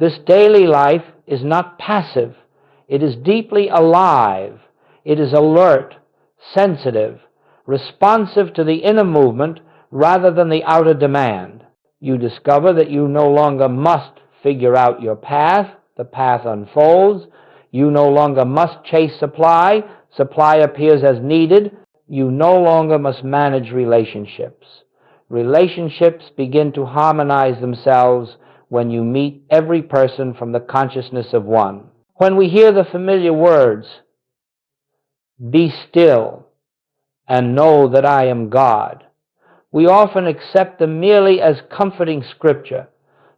This daily life is not passive. It is deeply alive. It is alert, sensitive, responsive to the inner movement rather than the outer demand. You discover that you no longer must figure out your path. The path unfolds. You no longer must chase supply. Supply appears as needed. You no longer must manage relationships. Relationships begin to harmonize themselves when you meet every person from the consciousness of one. When we hear the familiar words, "Be still and know that I am God," we often accept them merely as comforting scripture,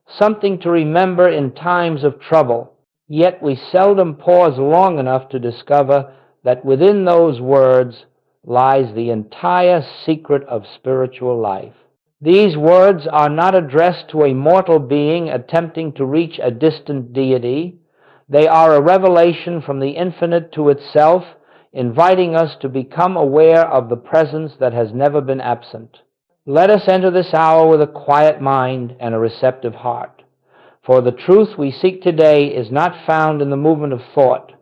something to remember in times of trouble. Yet we seldom pause long enough to discover that within those words lies the entire secret of spiritual life. These words are not addressed to a mortal being attempting to reach a distant deity. They are a revelation from the infinite to itself, inviting us to become aware of the presence that has never been absent. Let us enter this hour with a quiet mind and a receptive heart, for the truth we seek today is not found in the movement of thought,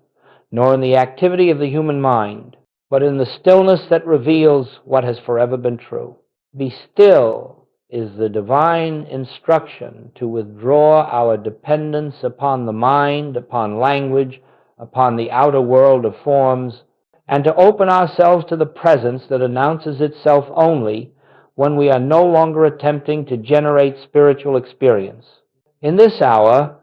nor in the activity of the human mind, but in the stillness that reveals what has forever been true. Be still is the divine instruction to withdraw our dependence upon the mind, upon language, upon the outer world of forms, and to open ourselves to the presence that announces itself only when we are no longer attempting to generate spiritual experience. In this hour,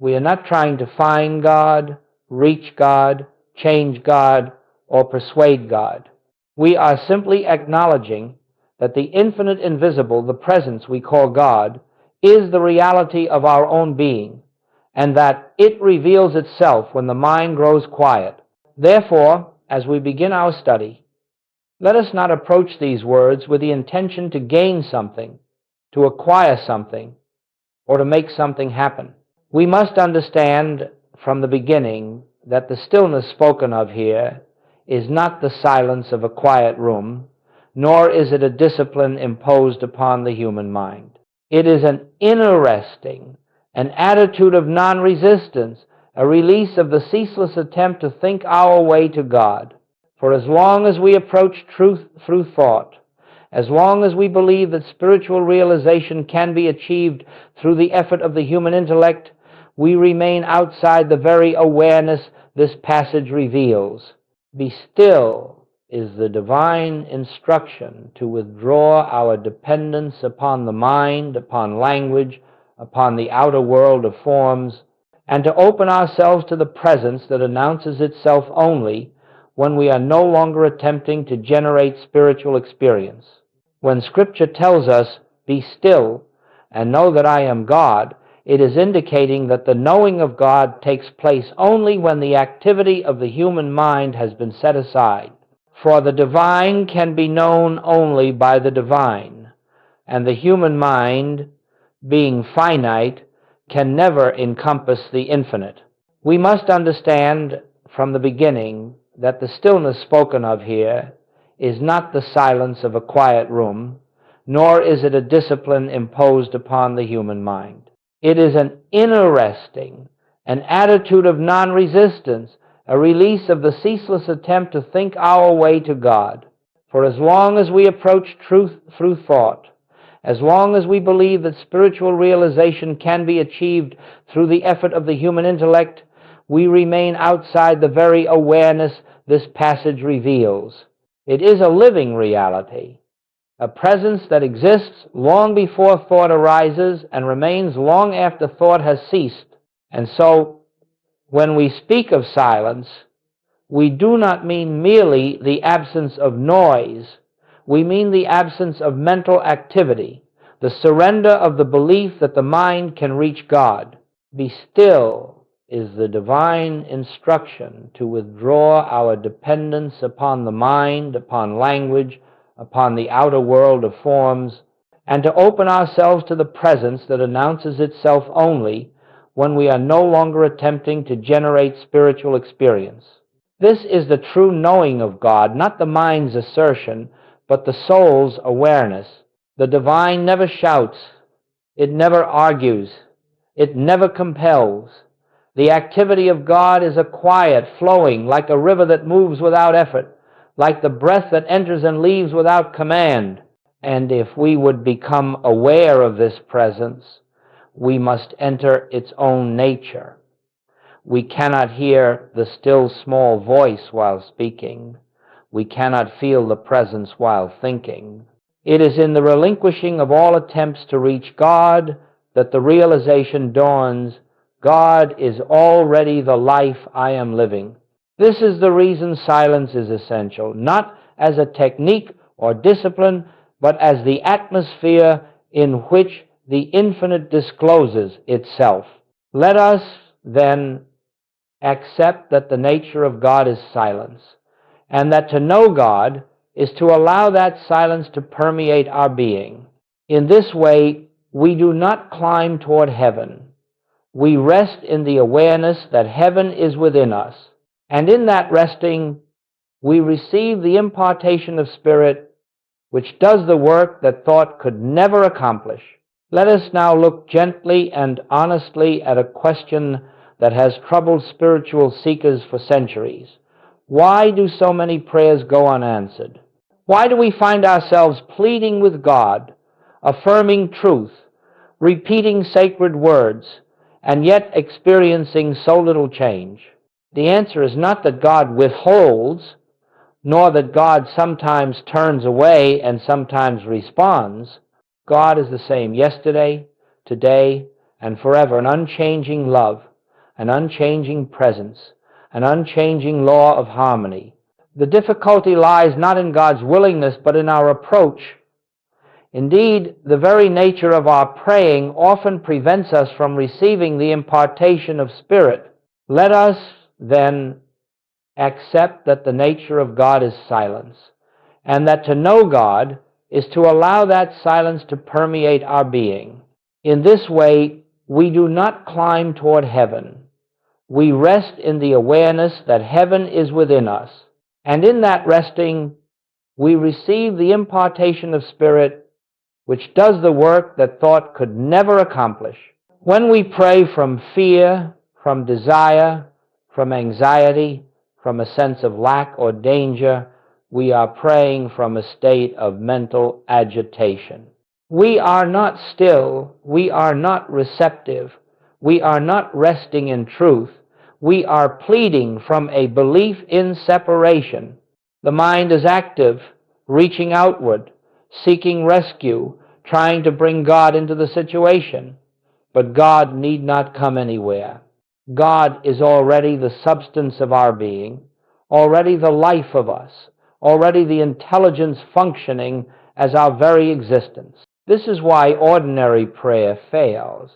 we are not trying to find God, reach God, change God, or persuade God. We are simply acknowledging that the infinite invisible, the presence we call God, is the reality of our own being, and that it reveals itself when the mind grows quiet. Therefore, as we begin our study, let us not approach these words with the intention to gain something, to acquire something, or to make something happen. We must understand from the beginning that the stillness spoken of here is not the silence of a quiet room, nor is it a discipline imposed upon the human mind. It is an inner resting, an attitude of non-resistance, a release of the ceaseless attempt to think our way to God. For as long as we approach truth through thought, as long as we believe that spiritual realization can be achieved through the effort of the human intellect, we remain outside the very awareness this passage reveals. Be still is the divine instruction to withdraw our dependence upon the mind, upon language, upon the outer world of forms, and to open ourselves to the presence that announces itself only when we are no longer attempting to generate spiritual experience. When Scripture tells us, "Be still and know that I am God," it is indicating that the knowing of God takes place only when the activity of the human mind has been set aside. For the divine can be known only by the divine, and the human mind, being finite, can never encompass the infinite. We must understand from the beginning that the stillness spoken of here is not the silence of a quiet room, nor is it a discipline imposed upon the human mind. It is an inner resting, an attitude of non-resistance, a release of the ceaseless attempt to think our way to God. For as long as we approach truth through thought, as long as we believe that spiritual realization can be achieved through the effort of the human intellect, we remain outside the very awareness this passage reveals. It is a living reality, a presence that exists long before thought arises and remains long after thought has ceased. And so, when we speak of silence, we do not mean merely the absence of noise. We mean the absence of mental activity, the surrender of the belief that the mind can reach God. Be still is the divine instruction to withdraw our dependence upon the mind, upon language, upon the outer world of forms, and to open ourselves to the presence that announces itself only when we are no longer attempting to generate spiritual experience. This is the true knowing of God, not the mind's assertion, but the soul's awareness. The divine never shouts. It never argues. It never compels. The activity of God is a quiet flowing, like a river that moves without effort, like the breath that enters and leaves without command. And if we would become aware of this presence, we must enter its own nature. We cannot hear the still small voice while speaking. We cannot feel the presence while thinking. It is in the relinquishing of all attempts to reach God that the realization dawns, God is already the life I am living. This is the reason silence is essential, not as a technique or discipline, but as the atmosphere in which the infinite discloses itself. Let us, then, accept that the nature of God is silence, and that to know God is to allow that silence to permeate our being. In this way, we do not climb toward heaven. We rest in the awareness that heaven is within us, and in that resting, we receive the impartation of spirit which does the work that thought could never accomplish. Let us now look gently and honestly at a question that has troubled spiritual seekers for centuries. Why do so many prayers go unanswered? Why do we find ourselves pleading with God, affirming truth, repeating sacred words, and yet experiencing so little change? The answer is not that God withholds, nor that God sometimes turns away and sometimes responds. God is the same yesterday, today, and forever, an unchanging love, an unchanging presence, an unchanging law of harmony. The difficulty lies not in God's willingness, but in our approach. Indeed, the very nature of our praying often prevents us from receiving the impartation of spirit. Let us, then, accept that the nature of God is silence, and that to know God is to allow that silence to permeate our being. In this way, we do not climb toward heaven. We rest in the awareness that heaven is within us, and in that resting, we receive the impartation of spirit which does the work that thought could never accomplish. When we pray from fear, from desire, from anxiety, from a sense of lack or danger, we are praying from a state of mental agitation. We are not still, we are not receptive, we are not resting in truth, we are pleading from a belief in separation. The mind is active, reaching outward, seeking rescue, trying to bring God into the situation. But God need not come anywhere. God is already the substance of our being, already the life of us, already the intelligence functioning as our very existence. This is why ordinary prayer fails.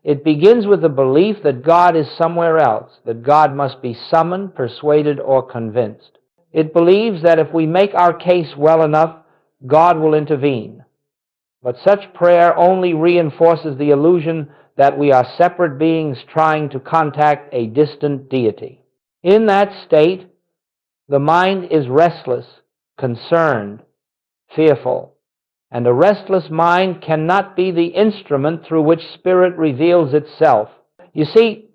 It begins with the belief that God is somewhere else, that God must be summoned, persuaded, or convinced. It believes that if we make our case well enough, God will intervene. But such prayer only reinforces the illusion that we are separate beings trying to contact a distant deity. In that state, the mind is restless, concerned, fearful, and a restless mind cannot be the instrument through which spirit reveals itself. You see,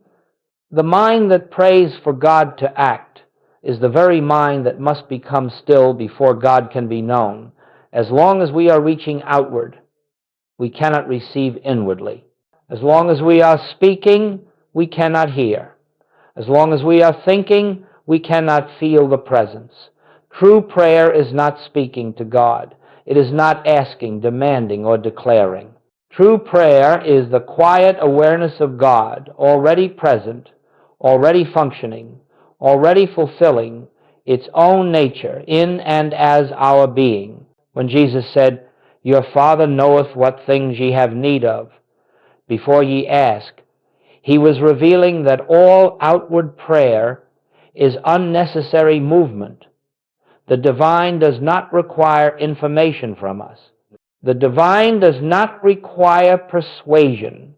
the mind that prays for God to act is the very mind that must become still before God can be known. As long as we are reaching outward, we cannot receive inwardly. As long as we are speaking, we cannot hear. As long as we are thinking, we cannot feel the presence. True prayer is not speaking to God. It is not asking, demanding, or declaring. True prayer is the quiet awareness of God, already present, already functioning, already fulfilling its own nature in and as our being. When Jesus said, "Your Father knoweth what things ye have need of, before ye ask," he was revealing that all outward prayer is unnecessary movement. The divine does not require information from us. The divine does not require persuasion.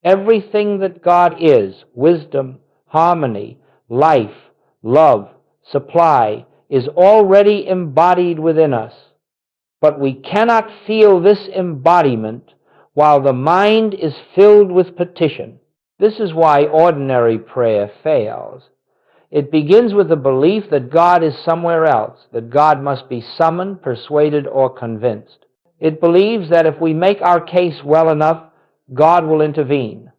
Everything that God is, wisdom, harmony, life, love, supply, is already embodied within us. But we cannot feel this embodiment while the mind is filled with petition. This is why ordinary prayer fails. It begins with the belief that God is somewhere else, that God must be summoned, persuaded, or convinced. It believes that if we make our case well enough, God will intervene.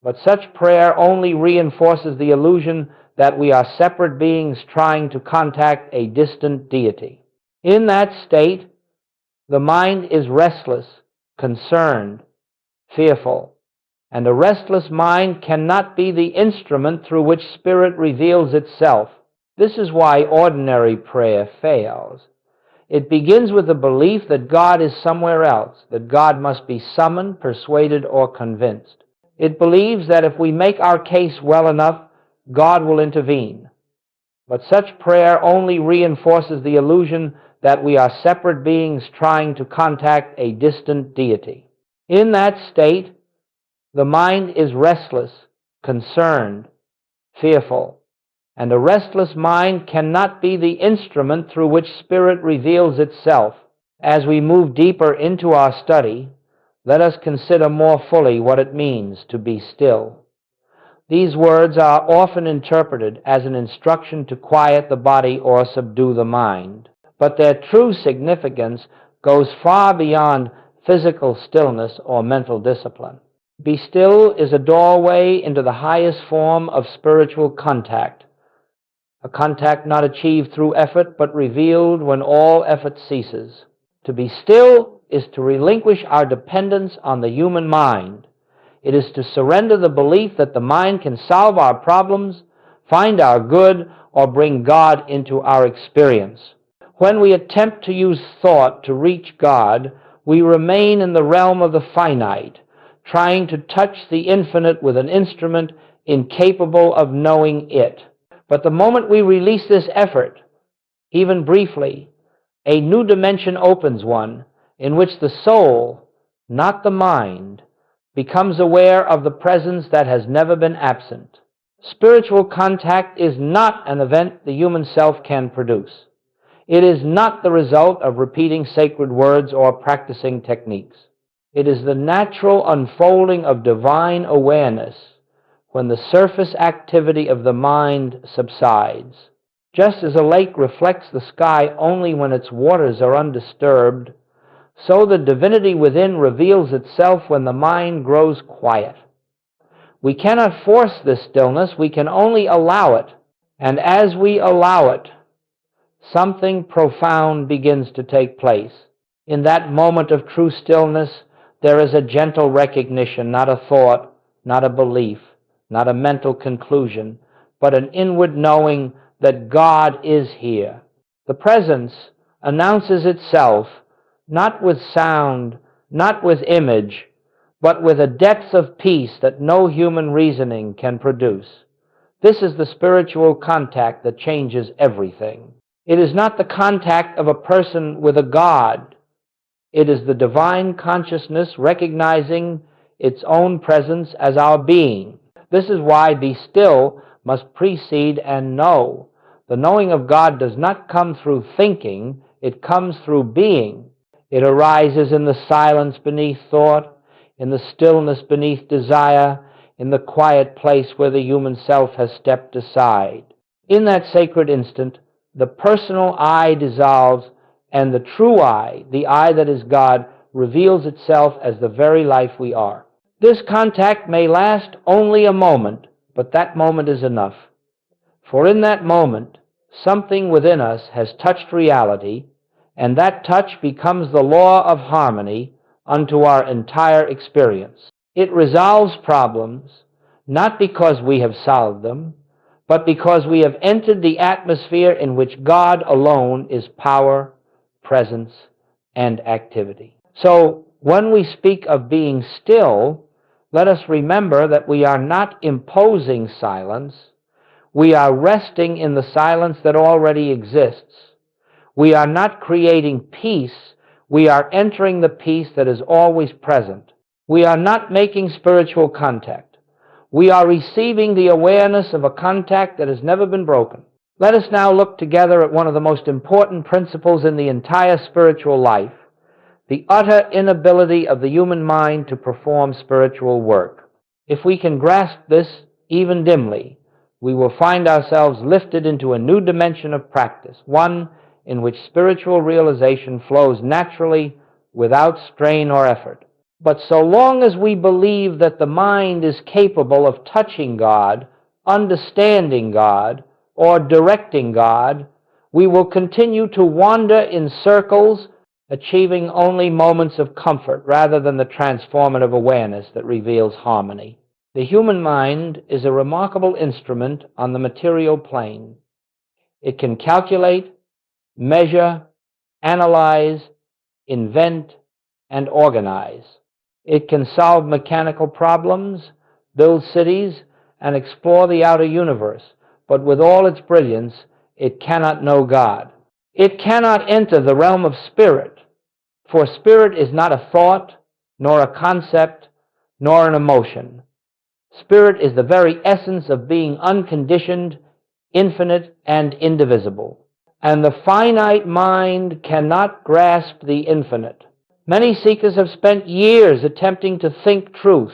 But such prayer only reinforces the illusion that we are separate beings trying to contact a distant deity. In that state, the mind is restless, concerned, fearful, and a restless mind cannot be the instrument through which spirit reveals itself. This is why ordinary prayer fails. It begins with the belief that God is somewhere else, that God must be summoned, persuaded, or convinced. It believes that if we make our case well enough, God will intervene. But such prayer only reinforces the illusion that we are separate beings trying to contact a distant deity. In that state, the mind is restless, concerned, fearful, and a restless mind cannot be the instrument through which spirit reveals itself. As we move deeper into our study, let us consider more fully what it means to be still. These words are often interpreted as an instruction to quiet the body or subdue the mind, but their true significance goes far beyond physical stillness or mental discipline. Be still is a doorway into the highest form of spiritual contact, a contact not achieved through effort but revealed when all effort ceases. To be still is to relinquish our dependence on the human mind. It is to surrender the belief that the mind can solve our problems, find our good, or bring God into our experience. When we attempt to use thought to reach God, we remain in the realm of the finite, trying to touch the infinite with an instrument incapable of knowing it. But the moment we release this effort, even briefly, a new dimension opens, one in which the soul, not the mind, becomes aware of the presence that has never been absent. Spiritual contact is not an event the human self can produce. It is not the result of repeating sacred words or practicing techniques. It is the natural unfolding of divine awareness when the surface activity of the mind subsides. Just as a lake reflects the sky only when its waters are undisturbed, so the divinity within reveals itself when the mind grows quiet. We cannot force this stillness, we can only allow it. And as we allow it, something profound begins to take place. In that moment of true stillness, there is a gentle recognition, not a thought, not a belief, not a mental conclusion, but an inward knowing that God is here. The presence announces itself not with sound, not with image, but with a depth of peace that no human reasoning can produce. This is the spiritual contact that changes everything. It is not the contact of a person with a God. It is the divine consciousness recognizing its own presence as our being. This is why be still must precede and know. The knowing of God does not come through thinking, it comes through being. It arises in the silence beneath thought, in the stillness beneath desire, in the quiet place where the human self has stepped aside. In that sacred instant, the personal I dissolves, and the true I, the I that is God, reveals itself as the very life we are. This contact may last only a moment, but that moment is enough. For in that moment, something within us has touched reality, and that touch becomes the law of harmony unto our entire experience. It resolves problems, not because we have solved them, but because we have entered the atmosphere in which God alone is power, presence, and activity. So, when we speak of being still, let us remember that we are not imposing silence. We are resting in the silence that already exists. We are not creating peace. We are entering the peace that is always present. We are not making spiritual contact. We are receiving the awareness of a contact that has never been broken. Let us now look together at one of the most important principles in the entire spiritual life, the utter inability of the human mind to perform spiritual work. If we can grasp this even dimly, we will find ourselves lifted into a new dimension of practice, one in which spiritual realization flows naturally without strain or effort. But so long as we believe that the mind is capable of touching God, understanding God, or directing God, we will continue to wander in circles, achieving only moments of comfort rather than the transformative awareness that reveals harmony. The human mind is a remarkable instrument on the material plane. It can calculate, measure, analyze, invent, and organize. It can solve mechanical problems, build cities, and explore the outer universe, but with all its brilliance, it cannot know God. It cannot enter the realm of spirit, for spirit is not a thought, nor a concept, nor an emotion. Spirit is the very essence of being unconditioned, infinite, and indivisible. And the finite mind cannot grasp the infinite. Many seekers have spent years attempting to think truth,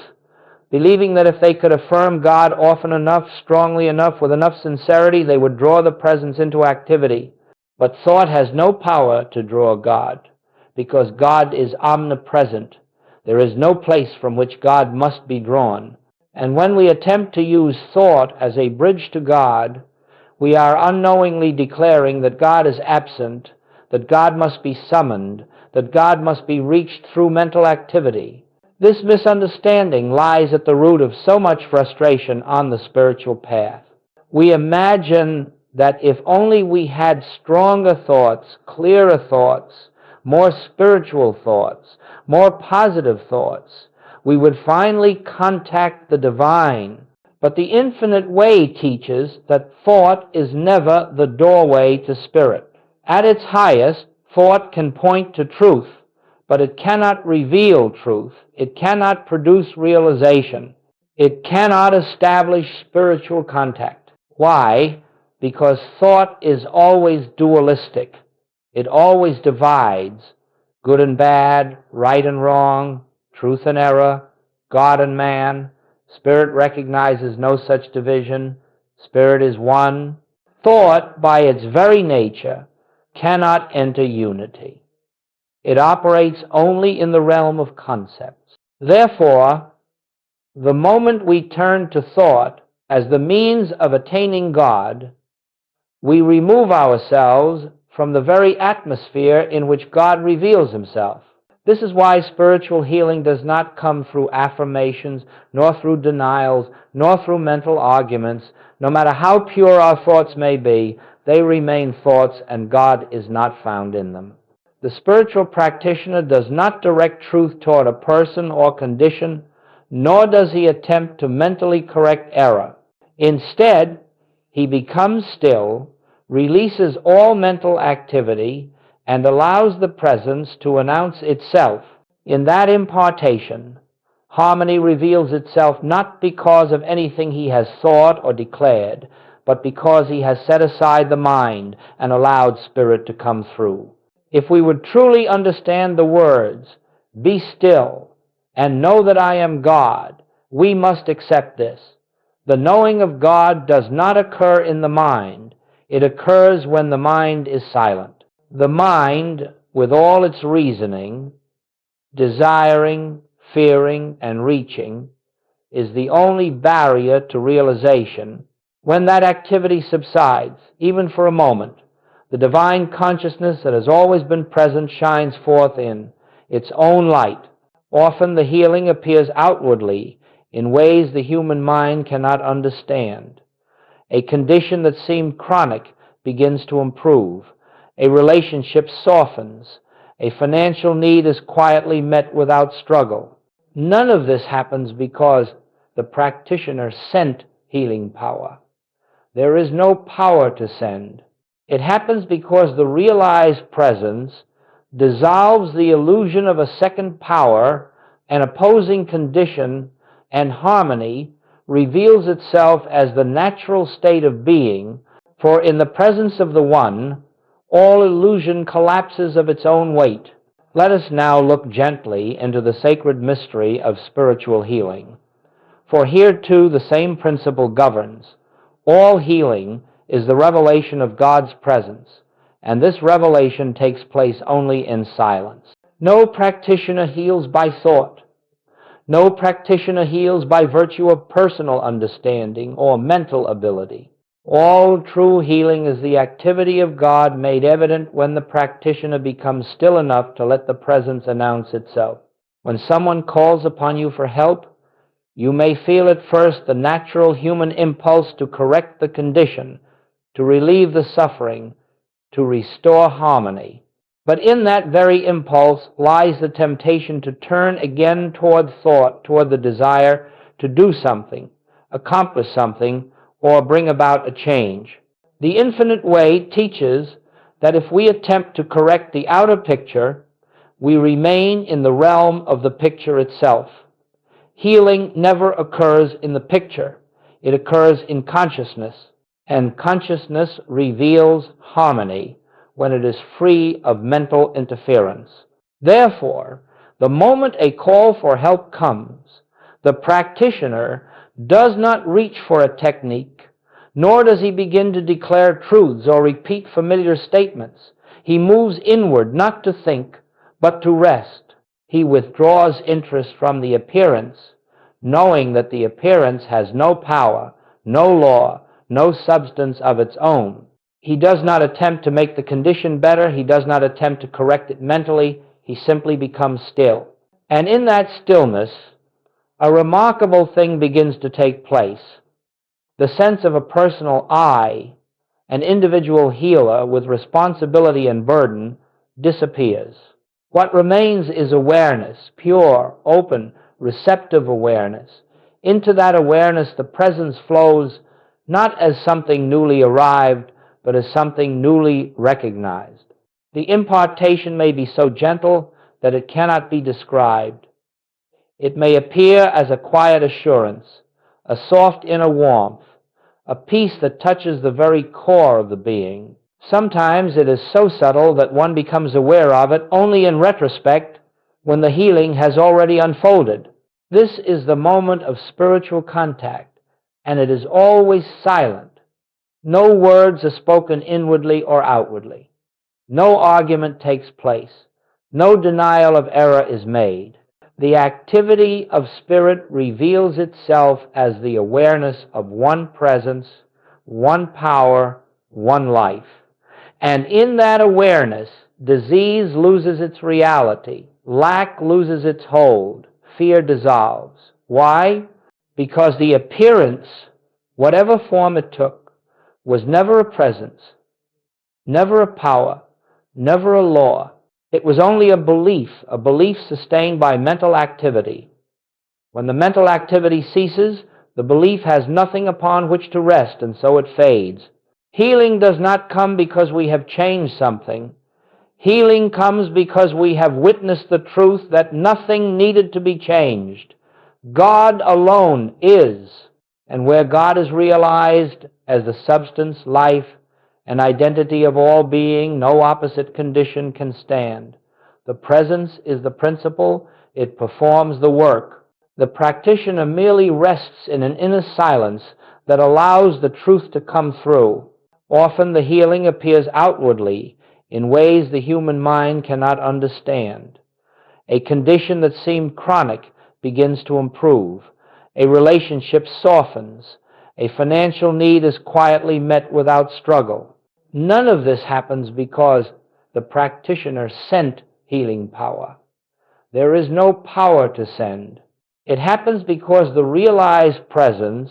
believing that if they could affirm God often enough, strongly enough, with enough sincerity, they would draw the presence into activity. But thought has no power to draw God, because God is omnipresent. There is no place from which God must be drawn. And when we attempt to use thought as a bridge to God, we are unknowingly declaring that God is absent, that God must be summoned, that God must be reached through mental activity. This misunderstanding lies at the root of so much frustration on the spiritual path. We imagine that if only we had stronger thoughts, clearer thoughts, more spiritual thoughts, more positive thoughts, we would finally contact the divine. But the infinite way teaches that thought is never the doorway to spirit. At its highest, thought can point to truth, but it cannot reveal truth. It cannot produce realization. It cannot establish spiritual contact. Why? Because thought is always dualistic. It always divides good and bad, right and wrong, truth and error, God and man. Spirit recognizes no such division. Spirit is one. Thought, by its very nature, cannot enter unity. It operates only in the realm of concepts. Therefore, the moment we turn to thought as the means of attaining God, we remove ourselves from the very atmosphere in which God reveals himself. This is why spiritual healing does not come through affirmations, nor through denials, nor through mental arguments. No matter how pure our thoughts may be, they remain thoughts, and God is not found in them. The spiritual practitioner does not direct truth toward a person or condition, nor does he attempt to mentally correct error. Instead, he becomes still, releases all mental activity, and allows the presence to announce itself. In that impartation, harmony reveals itself not because of anything he has thought or declared, but because he has set aside the mind and allowed spirit to come through. If we would truly understand the words, "Be still and know that I am God," we must accept this. The knowing of God does not occur in the mind. It occurs when the mind is silent. The mind, with all its reasoning, desiring, fearing, and reaching, is the only barrier to realization. When that activity subsides, even for a moment, the divine consciousness that has always been present shines forth in its own light. Often the healing appears outwardly in ways the human mind cannot understand. A condition that seemed chronic begins to improve. A relationship softens. A financial need is quietly met without struggle. None of this happens because the practitioner sent healing power. There is no power to send. It happens because the realized presence dissolves the illusion of a second power, an opposing condition, and harmony reveals itself as the natural state of being, for in the presence of the One, all illusion collapses of its own weight. Let us now look gently into the sacred mystery of spiritual healing. For here too the same principle governs. All healing is the revelation of God's presence, and this revelation takes place only in silence. No practitioner heals by thought. No practitioner heals by virtue of personal understanding or mental ability. All true healing is the activity of God made evident when the practitioner becomes still enough to let the presence announce itself. When someone calls upon you for help, you may feel at first the natural human impulse to correct the condition, to relieve the suffering, to restore harmony. But in that very impulse lies the temptation to turn again toward thought, toward the desire to do something, accomplish something, or bring about a change. The infinite way teaches that if we attempt to correct the outer picture, we remain in the realm of the picture itself. Healing never occurs in the picture. It occurs in consciousness, and consciousness reveals harmony when it is free of mental interference. Therefore, the moment a call for help comes, the practitioner does not reach for a technique, nor does he begin to declare truths or repeat familiar statements. He moves inward, not to think, but to rest. He withdraws interest from the appearance, knowing that the appearance has no power, no law, no substance of its own. He does not attempt to make the condition better. He does not attempt to correct it mentally. He simply becomes still. And in that stillness, a remarkable thing begins to take place. The sense of a personal I, an individual healer with responsibility and burden, disappears. What remains is awareness, pure, open, receptive awareness. Into that awareness the presence flows not as something newly arrived, but as something newly recognized. The impartation may be so gentle that it cannot be described. It may appear as a quiet assurance, a soft inner warmth, a peace that touches the very core of the being. Sometimes it is so subtle that one becomes aware of it only in retrospect when the healing has already unfolded. This is the moment of spiritual contact, and it is always silent. No words are spoken inwardly or outwardly. No argument takes place. No denial of error is made. The activity of spirit reveals itself as the awareness of one presence, one power, one life. And in that awareness, disease loses its reality, lack loses its hold, fear dissolves. Why? Because the appearance, whatever form it took, was never a presence, never a power, never a law. It was only a belief sustained by mental activity. When the mental activity ceases, the belief has nothing upon which to rest, and so it fades. Healing does not come because we have changed something. Healing comes because we have witnessed the truth that nothing needed to be changed. God alone is, and where God is realized as the substance, life, and identity of all being, no opposite condition can stand. The presence is the principle. It performs the work. The practitioner merely rests in an inner silence that allows the truth to come through. Often the healing appears outwardly in ways the human mind cannot understand. A condition that seemed chronic begins to improve. A relationship softens. A financial need is quietly met without struggle. None of this happens because the practitioner sent healing power. There is no power to send. It happens because the realized presence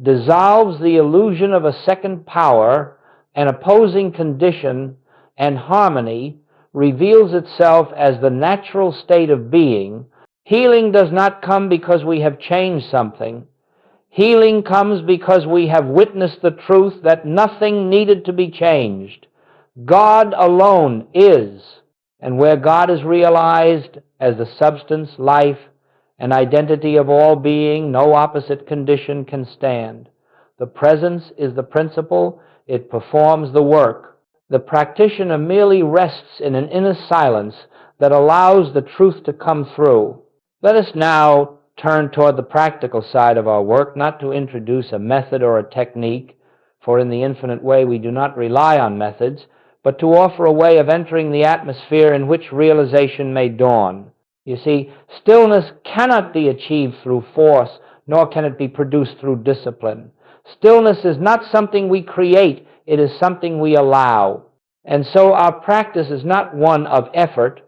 dissolves the illusion of a second power, an opposing condition, and harmony reveals itself as the natural state of being. Healing does not come because we have changed something. Healing comes because we have witnessed the truth that nothing needed to be changed. God alone is, and where God is realized as the substance, life, and identity of all being, no opposite condition can stand. The presence is the principle. It performs the work. The practitioner merely rests in an inner silence that allows the truth to come through. Let us now turn toward the practical side of our work, not to introduce a method or a technique, for in the infinite way we do not rely on methods, but to offer a way of entering the atmosphere in which realization may dawn. You see, stillness cannot be achieved through force, nor can it be produced through discipline. Stillness is not something we create, it is something we allow. And so our practice is not one of effort,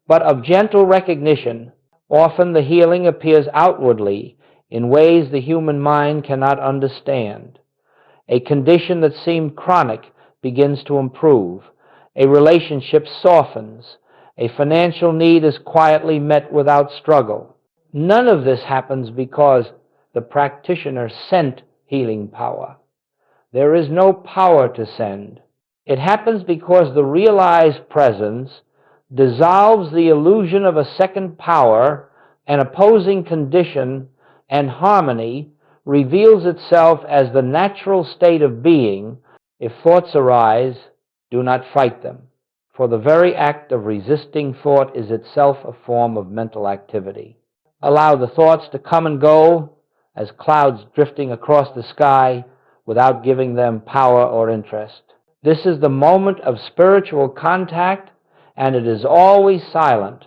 but of gentle recognition. Often the healing appears outwardly in ways the human mind cannot understand. A condition that seemed chronic begins to improve. A relationship softens. A financial need is quietly met without struggle. None of this happens because the practitioner sent healing power. There is no power to send. It happens because the realized presence dissolves the illusion of a second power, an opposing condition, and harmony reveals itself as the natural state of being. If thoughts arise, do not fight them, for the very act of resisting thought is itself a form of mental activity. Allow the thoughts to come and go as clouds drifting across the sky without giving them power or interest. This is the moment of spiritual contact, and it is always silent.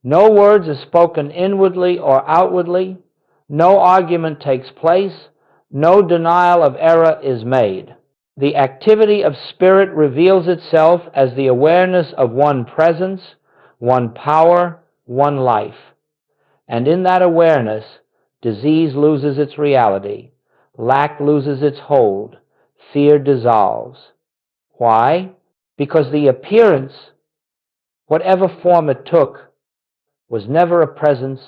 No words are spoken inwardly or outwardly. No argument takes place. No denial of error is made. The activity of spirit reveals itself as the awareness of one presence, one power, one life. And in that awareness, disease loses its reality, lack loses its hold, fear dissolves. Why? Because the appearance, whatever form it took, was never a presence,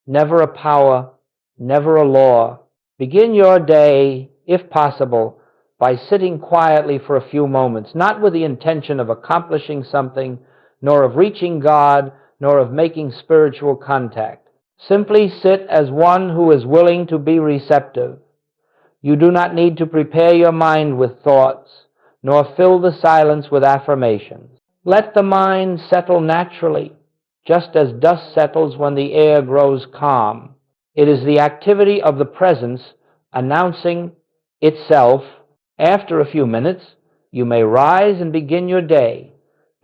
never a power, never a law. Begin your day, if possible, by sitting quietly for a few moments, not with the intention of accomplishing something, nor of reaching God, nor of making spiritual contact. Simply sit as one who is willing to be receptive. You do not need to prepare your mind with thoughts, nor fill the silence with affirmations. Let the mind settle naturally, just as dust settles when the air grows calm. It is the activity of the presence announcing itself. After a few minutes, you may rise and begin your day.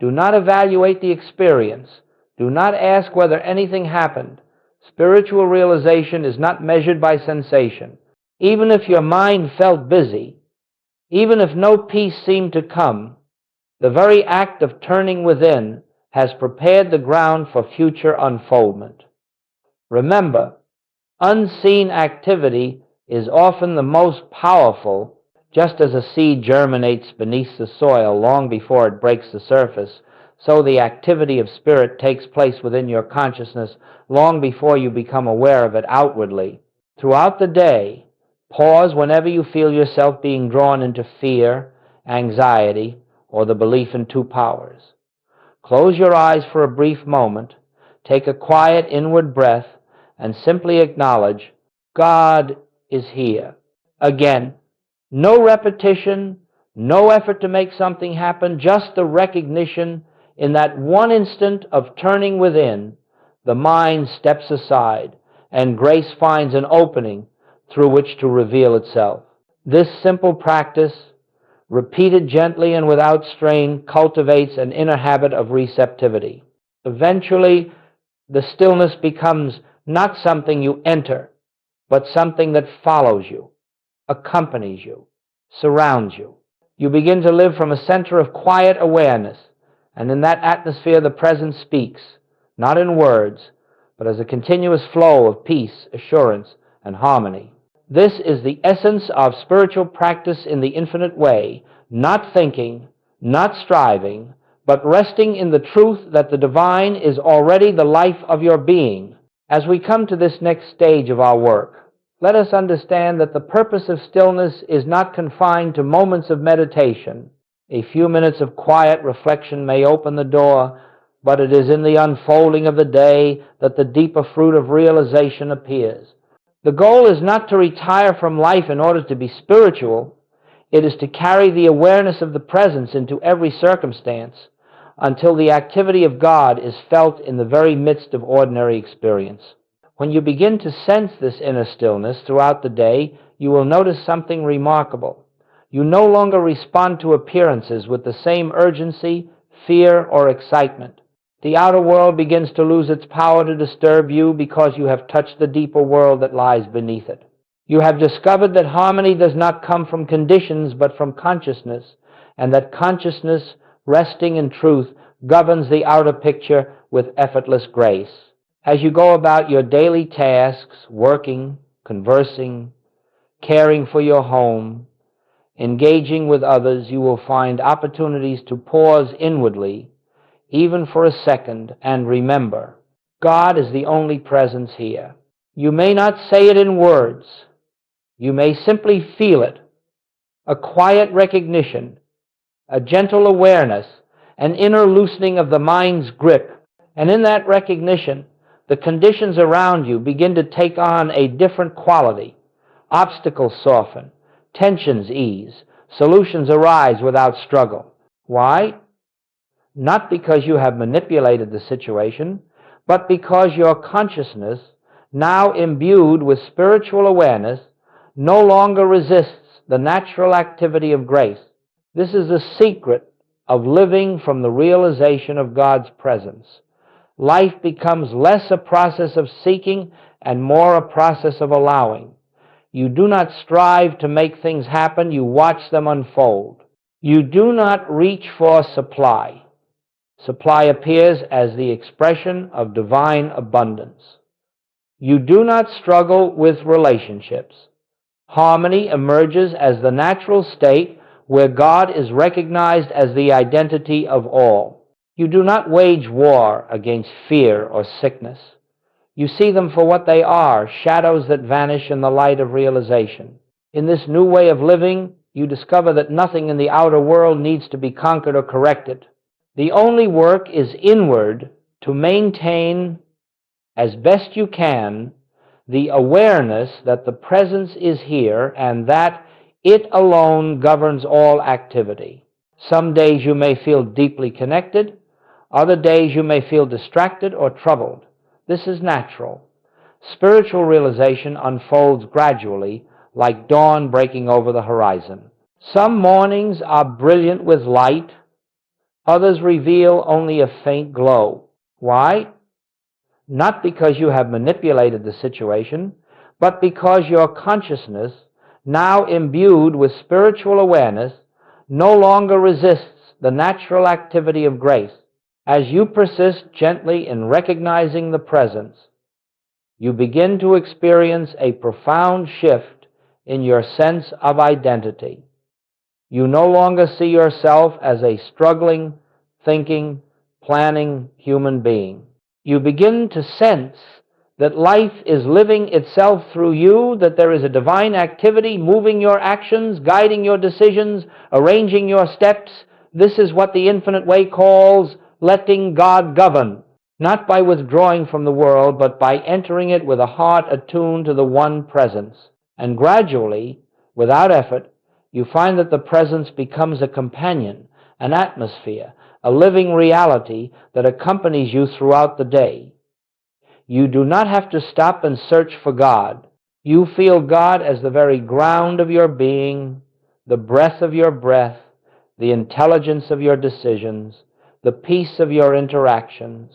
Do not evaluate the experience. Do not ask whether anything happened. Spiritual realization is not measured by sensation. Even if your mind felt busy, even if no peace seemed to come, the very act of turning within has prepared the ground for future unfoldment. Remember, unseen activity is often the most powerful. Just as a seed germinates beneath the soil long before it breaks the surface, so the activity of spirit takes place within your consciousness long before you become aware of it outwardly. Throughout the day, pause whenever you feel yourself being drawn into fear, anxiety, or the belief in two powers. Close your eyes for a brief moment, take a quiet inward breath, and simply acknowledge, God is here. Again, no repetition, no effort to make something happen, just the recognition. In that one instant of turning within, the mind steps aside, and grace finds an opening through which to reveal itself. This simple practice, repeated gently and without strain, cultivates an inner habit of receptivity. Eventually, the stillness becomes not something you enter, but something that follows you, accompanies you, surrounds you. You begin to live from a center of quiet awareness, and in that atmosphere the presence speaks, not in words, but as a continuous flow of peace, assurance, and harmony. This is the essence of spiritual practice in the infinite way, not thinking, not striving, but resting in the truth that the divine is already the life of your being. As we come to this next stage of our work, let us understand that the purpose of stillness is not confined to moments of meditation. A few minutes of quiet reflection may open the door, but it is in the unfolding of the day that the deeper fruit of realization appears. The goal is not to retire from life in order to be spiritual. It is to carry the awareness of the presence into every circumstance, until the activity of God is felt in the very midst of ordinary experience. When you begin to sense this inner stillness throughout the day, you will notice something remarkable. You no longer respond to appearances with the same urgency, fear, or excitement. The outer world begins to lose its power to disturb you because you have touched the deeper world that lies beneath it. You have discovered that harmony does not come from conditions but from consciousness, and that consciousness, resting in truth, governs the outer picture with effortless grace. As you go about your daily tasks, working, conversing, caring for your home, engaging with others, you will find opportunities to pause inwardly, even for a second, and remember, God is the only presence here. You may not say it in words. You may simply feel it, a quiet recognition, a gentle awareness, an inner loosening of the mind's grip. And in that recognition, the conditions around you begin to take on a different quality. Obstacles soften, tensions ease, solutions arise without struggle. Why? Not because you have manipulated the situation, but because your consciousness, now imbued with spiritual awareness, no longer resists the natural activity of grace. This is the secret of living from the realization of God's presence. Life becomes less a process of seeking and more a process of allowing. You do not strive to make things happen, you watch them unfold. You do not reach for supply. Supply appears as the expression of divine abundance. You do not struggle with relationships. Harmony emerges as the natural state where God is recognized as the identity of all. You do not wage war against fear or sickness. You see them for what they are, shadows that vanish in the light of realization. In this new way of living, you discover that nothing in the outer world needs to be conquered or corrected. The only work is inward to maintain, as best you can, the awareness that the presence is here and that it alone governs all activity. Some days you may feel deeply connected. Other days you may feel distracted or troubled. This is natural. Spiritual realization unfolds gradually, like dawn breaking over the horizon. Some mornings are brilliant with light. Others reveal only a faint glow. Why? Not because you have manipulated the situation, but because your consciousness, now imbued with spiritual awareness, no longer resists the natural activity of grace. As you persist gently in recognizing the presence, you begin to experience a profound shift in your sense of identity. You no longer see yourself as a struggling, thinking, planning human being. You begin to sense that life is living itself through you, that there is a divine activity moving your actions, guiding your decisions, arranging your steps. This is what the Infinite Way calls letting God govern, not by withdrawing from the world, but by entering it with a heart attuned to the one presence. And gradually, without effort, you find that the presence becomes a companion, an atmosphere, a living reality that accompanies you throughout the day. You do not have to stop and search for God. You feel God as the very ground of your being, the breath of your breath, the intelligence of your decisions, the peace of your interactions,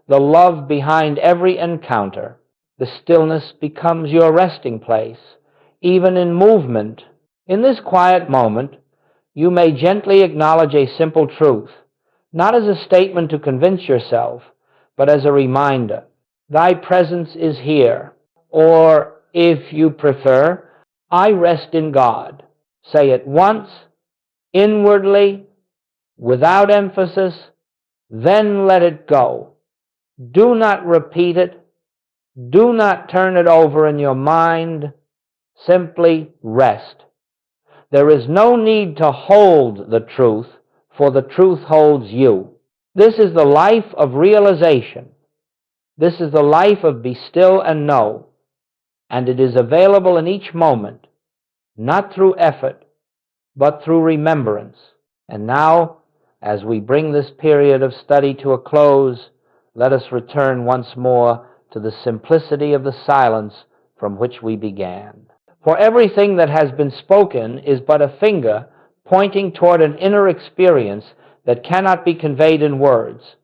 the love behind every encounter. The stillness becomes your resting place, even in movement. In this quiet moment, you may gently acknowledge a simple truth, not as a statement to convince yourself, but as a reminder. Thy presence is here. Or, if you prefer, I rest in God. Say it once, inwardly, without emphasis, then let it go. Do not repeat it. Do not turn it over in your mind. Simply rest. There is no need to hold the truth, for the truth holds you. This is the life of realization. This is the life of be still and know, and it is available in each moment, not through effort, but through remembrance. And now, As we bring this period of study to a close, let us return once more to the simplicity of the silence from which we began. For everything that has been spoken is but a finger pointing toward an inner experience that cannot be conveyed in words.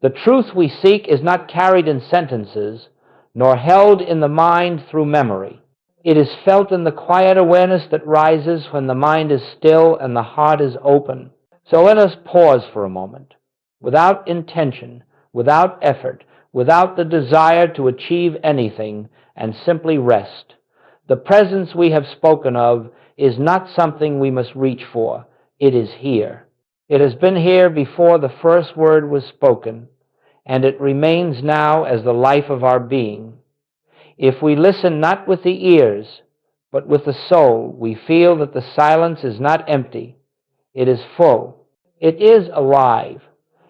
The truth we seek is not carried in sentences, nor held in the mind through memory. It is felt in the quiet awareness that rises when the mind is still and the heart is open. So let us pause for a moment, without intention, without effort, without the desire to achieve anything, and simply rest. The presence we have spoken of is not something we must reach for. It is here. It has been here before the first word was spoken, and it remains now as the life of our being. If we listen not with the ears, but with the soul, we feel that the silence is not empty. It is full. It is alive.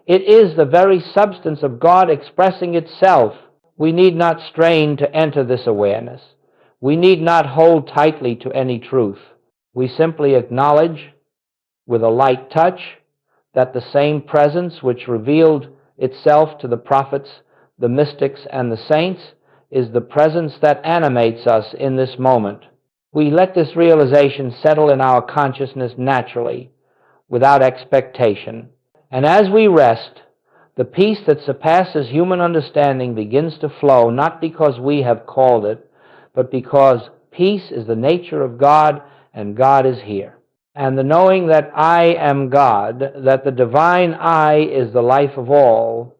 It is the very substance of God expressing itself. We need not strain to enter this awareness. We need not hold tightly to any truth. We simply acknowledge, with a light touch, that the same presence which revealed itself to the prophets, the mystics, and the saints is the presence that animates us in this moment. We let this realization settle in our consciousness naturally, without expectation. And as we rest, the peace that surpasses human understanding begins to flow, not because we have called it, but because peace is the nature of God and God is here. And the knowing that I am God, that the divine I is the life of all,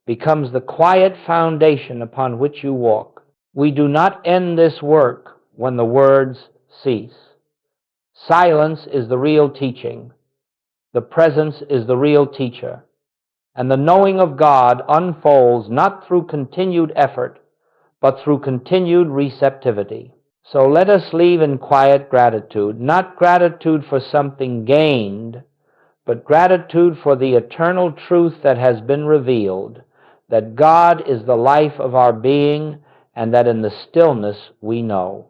becomes the quiet foundation upon which you walk. We do not end this work when the words cease. Silence is the real teaching. The presence is the real teacher. And the knowing of God unfolds not through continued effort, but through continued receptivity. So let us leave in quiet gratitude, not gratitude for something gained, but gratitude for the eternal truth that has been revealed, that God is the life of our being, and that in the stillness we know.